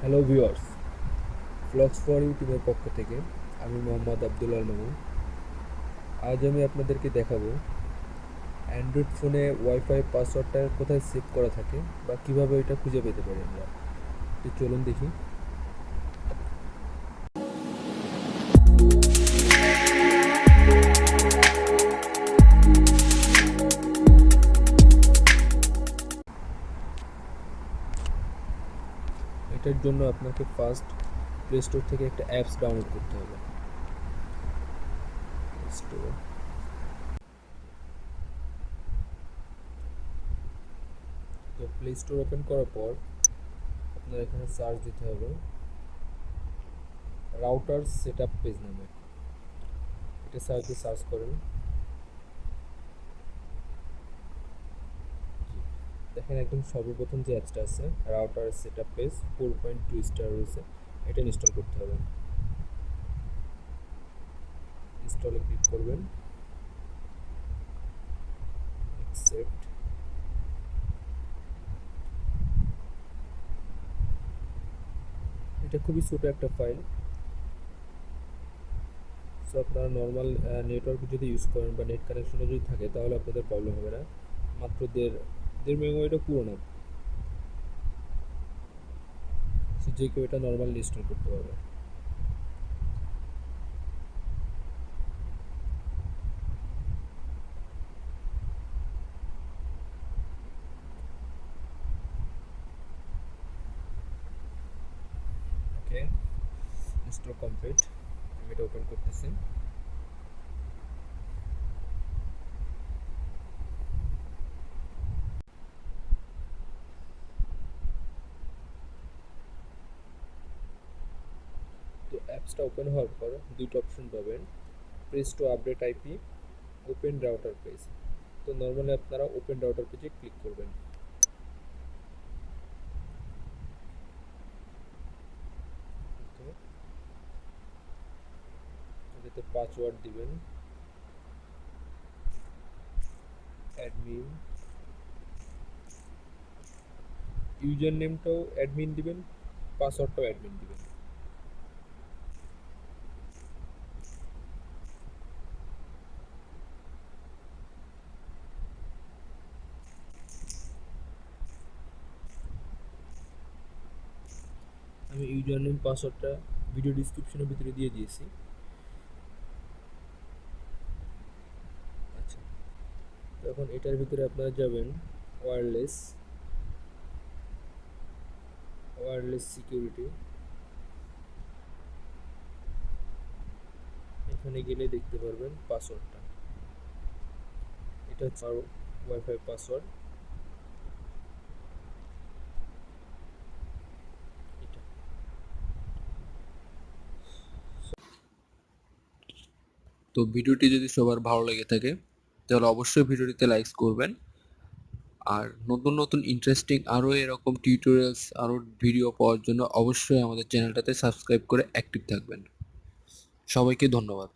Hello viewers, blogs for ইউটিউবের পক্ষ থেকে আমি মোহাম্মদ আবদুল্লাহ মামুন। আজ আমি আপনাদেরকে দেখাবো অ্যান্ড্রয়েড ফোনে ওয়াইফাই পাসওয়ার্ডটা কোথায় সেভ করা থাকে বা কিভাবে ওইটা খুঁজে পেতে পারি আমরা। তো চলুন দেখি। এটার জন্য আপনাকে ফার্স্ট প্লে স্টোর থেকে একটা অ্যাপস ডাউনলোড করতে হবে। স্টোর, তো প্লে স্টোর ওপেন করার পর আপনার এখানে সার্চ দিতে হবে রাউটার সেটআপ পেজ নামে। এটা সার্চ করেন। দেখেন একদম সর্বপ্রথম যে অ্যাপসটা আছে রাউটার সেটআপ পেজ 4.2 স্টার রয়েছে, এটা ইনস্টল করতে হবে। ইনস্টলে ক্লিক করবেন, অ্যাকসেপ্ট। এটা খুবই ছোট একটা ফাইল, সো আপনারা নর্মাল নেটওয়ার্ক যদি ইউজ করেন বা নেট কানেকশনও যদি থাকে তাহলে আপনাদের প্রবলেম হবে না। মাত্র দেড় দেড় মেগাবাইটও পুরো না, সো যে কেউ এটা নর্মালি ইনস্টল করতে পারবে। ওকে, ইনস্টল কমপ্লিট। আমি এটা ওপেন করতেছি। তো অ্যাপসটা ওপেন হওয়ার পর দুইটা অপশন পাবেন, press to update IP, open router page. তো নর্মালি আপনারা ওপেন রাউটার পেজে ক্লিক করবেন। এটাতে পাসওয়ার্ড দিবেন, অ্যাডমিন, ইউজার নেমটাও অ্যাডমিন দিবেন, পাসওয়ার্ডটাও অ্যাডমিন দিবেন। আমি ইউজার নেম পাসওয়ার্ডটা ভিডিও ডিসক্রিপশনের ভিতরে দিয়ে দিয়েছি। আচ্ছা, তখন এটার ভিতরে আপনারা যাবেন ওয়্যারলেস ওয়্যারলেস সিকিউরিটি। এখানে গেলে দেখতে পারবেন পাসওয়ার্ডটা, এটা হচ্ছে আমার ওয়াইফাই পাসওয়ার্ড। এটা, তো ভিডিওটি যদি সবার ভালো লেগে থাকে তাহলে অবশ্যই ভিডিওটিতে লাইক করবেন। আর নতুন নতুন ইন্টারেস্টিং আরও এরকম টিউটোরিয়ালস আরও ভিডিও পাওয়ার জন্য অবশ্যই আমাদের চ্যানেলটাতে সাবস্ক্রাইব করে অ্যাক্টিভ থাকবেন। সবাইকে ধন্যবাদ।